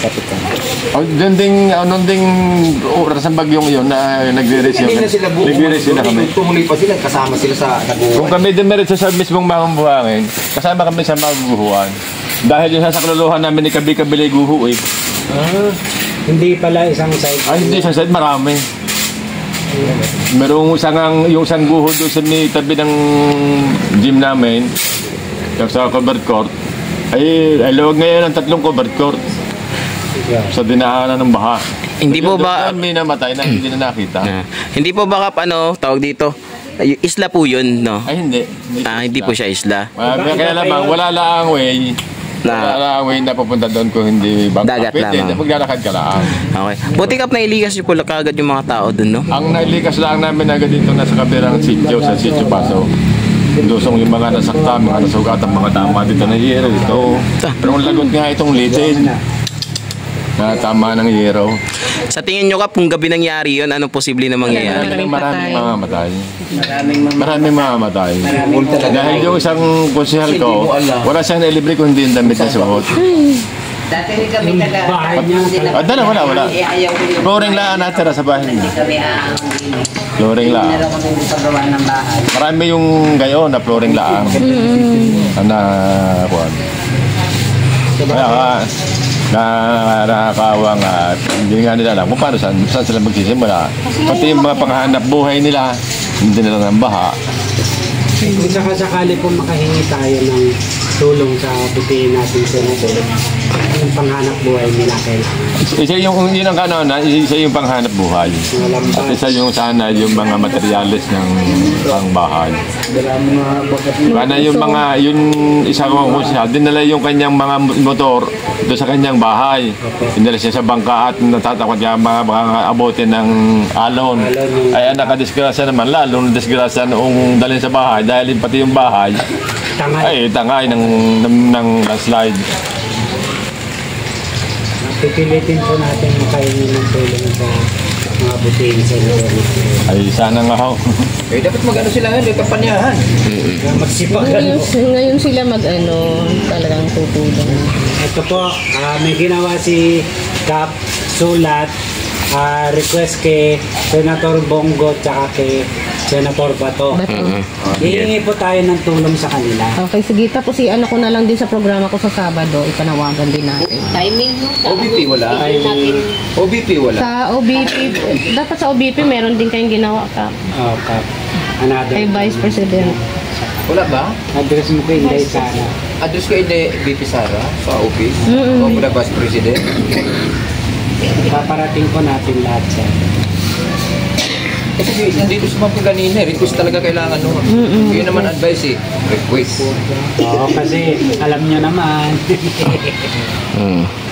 Kapitan. Oh, doon ding oras ng bagyong yun na nagre-rescue. Hindi na sila buo. Nagre-rescue na kami. Tumuloy pa sila, kasama sila sa naguhan. Kung kami dumiretso sa mismong mamambuhangin, kasama kami sa mabubuhan. Dahil yung sasakluluhan namin ni Kabi-Kabilay Guho eh. Hindi pala isang side. Hindi isang side, marami. Merong yung isang guho doon sa may tabi ng gym namin, yung sa covered court. Ay luwag ngayon ang 3 covered court sa dinaanan ng baha. Hindi po ba may namatay na hindi na nakita? Hindi po ba tawag dito? Isla po yun, no? Ay hindi. Hindi po siya isla. Kaya lamang wala lang way. Wala way na pupunta doon kung hindi dagat lamang. Maglalakad ka lang. Okay. Buti kap nailikas niyo po kagad yung mga tao doon, no? Ang nailikas lang namin agad dito nasa kabirang sitio, sa sitio Paso. Dusong yung mga nasakta, mga nasugatan, mga tama dito na yero ito. Pero ang lagot nga itong litid na tama ng yero. Sa tingin nyo kung gabi nangyari yun, anong posible na mangyayari? Maraming mamamatay. Maraming mamamatay. Dahil yung isang konsehal ko, wala siyang nailibre kung hindi yung damit na suot. Dati rin kami Wala, wala. Flooring lang natira sa bahay niya. Flooring lang. Marami yung gayon na flooring lang. Kaya nakakawa nga at hindi nga nila alam kung paano saan sila magsisimula. Pati yung mga panghanap buhay nila, hindi nila ng baha. Kung sakali po makahingi tayo ng tulong sa butihin natin senador, yung panghanap buhay nila kailangan. Isa yung isa yung panghanap buhay. At isa yung sana yung mga materyales ng pangbahay. Sana yung isa kong kusyal, dinala yung kanyang mga motor doon sa kanyang bahay. Dinala siya sa bangka at natatakot niya mga abutin ng alon. Ay nakadisgrasya naman, lalong disgrasya noong dalhin sa bahay dahil pati yung bahay tangay ng landslide. Pipilitin po natin makainin ng tulong sa mga butihin sa lugar. Ay, sana nga ho. Dapat mag-ano sila ngayon, kampanyahan. Magsipagan po. Ngayon sila talagang tutulong. Ito po, may ginawa si Kap Sulat, request kay Senator Bongo tsaka kay Senator Bato. Hihingi po tayo ng tulong sa kanila. Okay, sige. Tapos ko na lang din sa programa ko sa Sabado. Ipanawagan din natin. Timing mo. OBP wala. OBP wala. Sa OBP, dapat sa OBP meron din kayong ginawa ka. Kap. Kay Vice President. Wala ba? Address mo ko Inday Sara. Address ko Inday VP Sara sa office. O mula Vice President. Paparating po natin lahat sa kasi nandito sa mga kanina, request talaga kailangan no. Yun naman advice request. Oo, kasi alam nyo naman.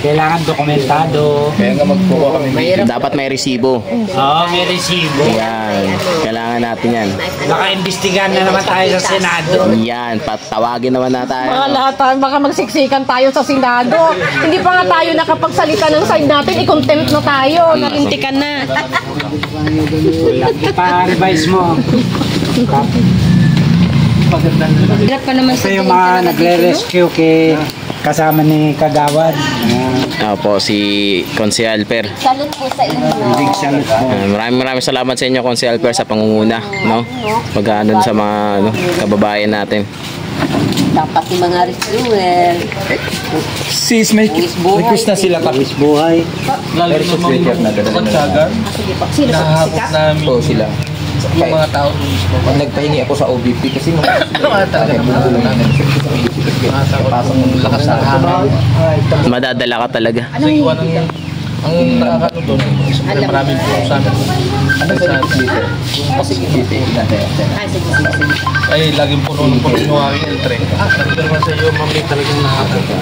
Kailangan dokumentado. Kaya nga magkuha kami. Dapat may resibo. Oo, may resibo. Yan. Kailangan natin yan. Naka-imbestigahan na naman tayo sa Senado. Yan. Patawagin naman na tayo. Mga lahat tayo, baka magsiksikan tayo sa Senado. Hindi pa nga tayo nakapagsalita ng side natin, i-contempt na tayo. Nalintikan na. Pa-revise mo. Hirap pa naman sa yung mga nagre-rescue kay kasama ni Kagawad. Opo, si Konse Alper. Salute po sa inyo. Big salute po. Maraming salamat sa inyo, Konse Alper, sa pangunguna, no? Pag-aanon sa mga kababayan natin. Dapat yung mga rescuer. Sis, may request na sila kami. Buhay. Lalo na mga pagsagan. Nahahapot namin. Oo, sila. Yung mga tao nagpahingi ako sa OBP kasi madadala ka talaga. Ang nakakano doon, maraming po sa amin. Ano sa Twitter? Kasi ay laging puno ng yung tren. Pero sa iyo, mami talagang nakakano.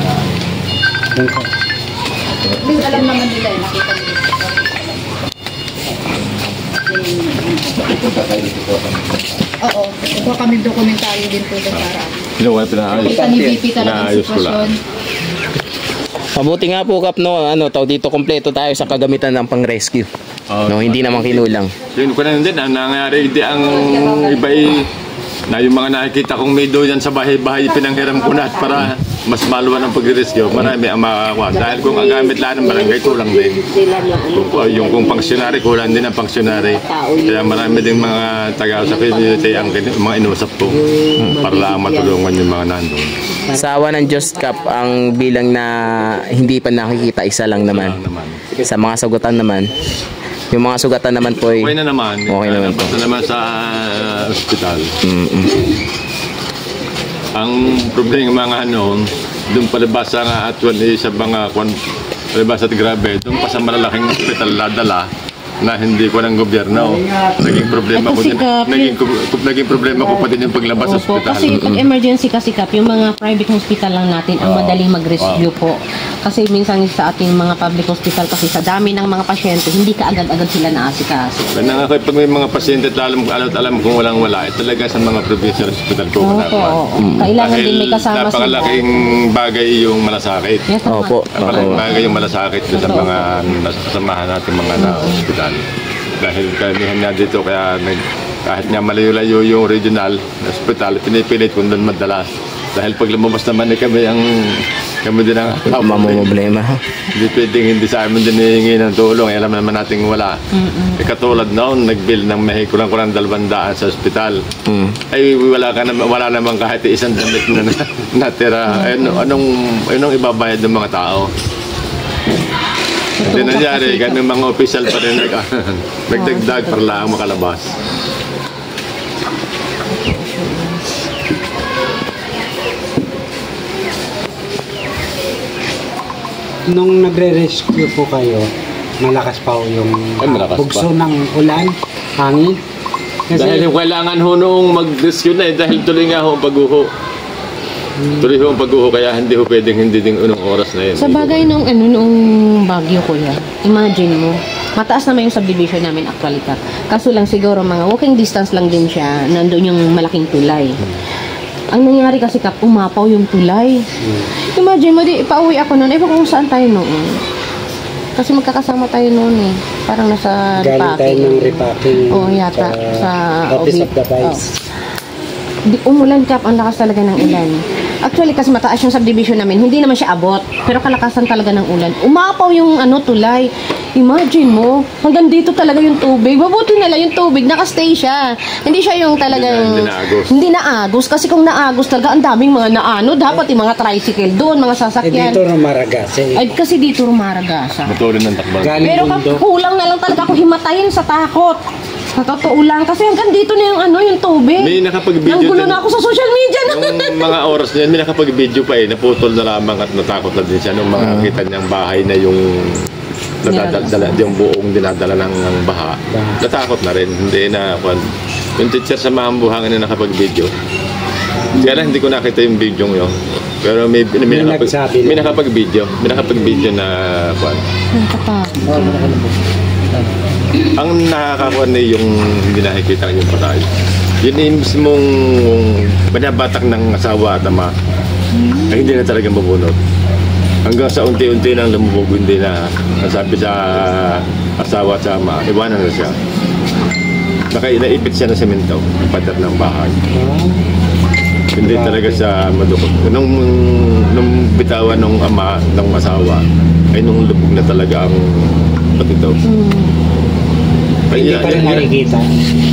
Alam naman nila, nakita nila. Oo, ito kami dokumentaryo din po doon para. Kita ni VP talagang sitwasyon. Mabuti nga po Kap, no, dito kompleto tayo sa kagamitan ng pang-rescue. No, hindi naman kinulang. Yun ko na din, ang nangyari hindi ang iba na yung mga nakikita kong may doon yan sa bahay-bahay pinanghiram ko na para mas maluwan ang pag-rescue, marami ang makakakuha. Dahil kung ang gamit lang ng barangay, kulang din. Kung pangsyonary, kulang din ang pangsyonary. Kaya marami din mga taga sa community ang mga inusap ko para lang matulungan yung mga nandun. Sa awa ng Diyos, Kap, ang bilang na hindi pa nakikita, isa lang naman. Sa mga sagutan naman, yung mga sugatan naman po ay okay na naman. Okay naman po. Basta naman sa ospital. Ang problema mga doon palibas nga at sa mga palibas at grabe, doon pa sa malalaking ospital ladala na hindi ko ng gobyerno. Naging problema ko din. Naging problema ko pa din yung paglabas sa ospital. Kasi pag emergency kasi Kap, yung mga private hospital lang natin ang madaling mag-rescue po. Kasi minsan sa ating mga public hospital kasi sa dami ng mga pasyente, hindi ka agad-agad sila naasikaso. Kaya nga pag may mga pasyente at alam kung walang-wala, talaga sa mga provincial hospital ko. Kailangan din may kasama sila. Napakalaking bagay yung malasakit. Opo. Napakalaking bagay yung malasakit sa mga nasasamahan natin mga na-hospital. Dahil karamihan nga dito kaya kahit nga malayo-layo yung regional hospital, pinipilit kung doon madalas. Dahil pag lumabas naman kami din ang problema. Hindi pwedeng hindi sa amin din hihingi ng tulong. Alam naman natin wala. Katulad noon, nag-bill ng may kurang-kurang 200 sa hospital. Ay wala naman kahit isang damit na natira. Anong ibabayad ng mga tao? Hindi nangyari, kami mga official pa rin nagdagdag para lang makalabas. Nung nagre-rescue po kayo, malakas pa yung bugso ng ulan, hangin. Kasi, dahil kailangan ho noong mag-rescue na dahil tuloy nga ho ang pagguho. Tuloy ho ang pagguho kaya hindi ho pwedeng hindi din unong oras na yun. Sa bagay nung bagyo kuya, imagine mo, mataas naman yung subdivision namin actually Kap. Kaso lang siguro mga walking distance lang din siya, nandun yung malaking tulay. Ang nangyari kasi Kap, umapaw yung tulay. Imagine mo, pauwi ako noon. Ewan kung saan tayo noon. Kasi magkakasama tayo noon eh. Parang nasa galing tayo ng repacking. Oo, yata. Sa Office of the Vice. Umulan Kap, ang lakas talaga ng ulan. Actually, kasi mataas yung subdivision namin, hindi naman siya abot. Pero kalakasan talaga ng ulan. Umapaw yung tulay. Imagine mo, hanggang dito talaga yung tubig. Mabuti na lang yung tubig, nakastay siya. Hindi siya yung talagang... Hindi naagos. Kasi kung naagos talaga, ang daming mga naano. Dapat yung mga tricycle doon, mga sasakyan. Dito rumaragas eh. Ay, kasi dito rumaragas. Motorin ng takbo. Pero kulang na lang talaga ako himatayin sa takot. Sa totoo lang. Kasi hanggang dito na yung tubig. May nakapag-video. Nanggulo na ako sa social media. Nung mga oras niyan, may nakapag-video pa eh. Naputol na lamang at natakot na din siya. Nung makakita niyang bahay na yung yung buong dinadala ng baha. Natakot na rin. Hindi na, yung teacher sa Mahambuhangan na nakapag-video. Kaya lang, hindi ko nakita yung video yun. Pero may nakapag-video. May nakapag-video na, ang nakakakuha na yung hindi nakikita yung patay. Yun yung mismong banabatak ng asawa at ama ay hindi na talaga mabunot. Hanggang sa unti-unti nang lumubog, hindi na nasabi sa asawa at ama, iwanan na siya. Naipit siya ng semento, ang pader ng bahay. Hindi talaga siya madukot. Nung bitawan ng ama, ng asawa, ay nung lubog na talaga ang patito. Hindi pa rin nakikita.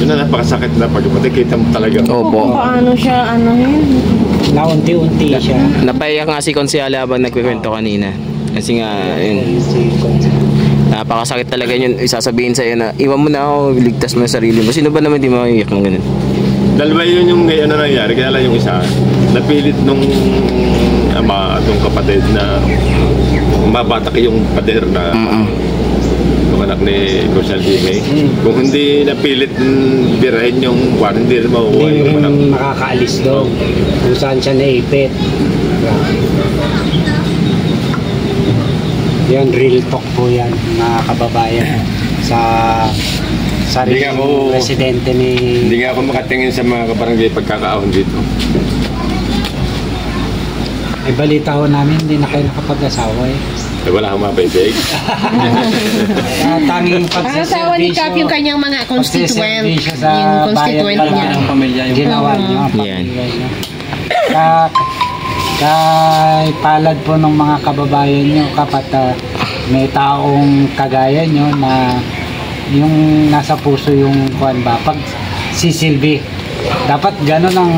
Yun na napakasakit na pag matikita mo talaga. Opo. Paano siya, yun? Naunti-unti siya. Napaiyak nga si Konsyala habang nagkikwento kanina. Kasi nga, yun. Napakasakit talaga yun. Isasabihin sa'yo na, iwan mo na ako, ligtas mo yung sarili mo. Sino ba naman di maiyak ng ganun? Dalawa yun yung nangyari. Kaya lang yung isa, napilit nung ama at yung kapatid na mabatak yung pader na anak ni Kusal Jimmy. Kung hindi napilit birahin yung kwan, hindi rin makukuha yung anak. Makakaalis doon kung saan siya naipit. Yan, real talk po yan, mga kababayan. Sa sariling residente ni... Hindi nga ako makatingin sa mga kabarangay pagkakaahon dito. Ay, balita ho namin, hindi na kayo nakapag-asawa eh. Wala akong mapaibig. Tanging asawa ni Kap yung kanyang mga constituent. Yung constituent niya. Ginawa niya. Yan. Kay palad po ng mga kababayan nyo kapag may taong kagaya nyo na yung nasa puso yung kuan ba, pag sisilbi. Dapat ganun ang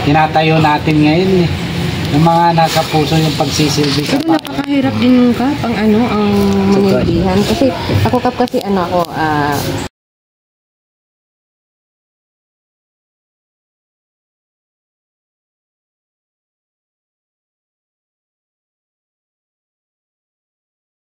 tinatayo natin ngayon eh. Yung mga nasa puso yung pagsisilbi sa Pero napakahirap din yung Kap, ang ang manilihan. Kasi ako Kap kasi ako,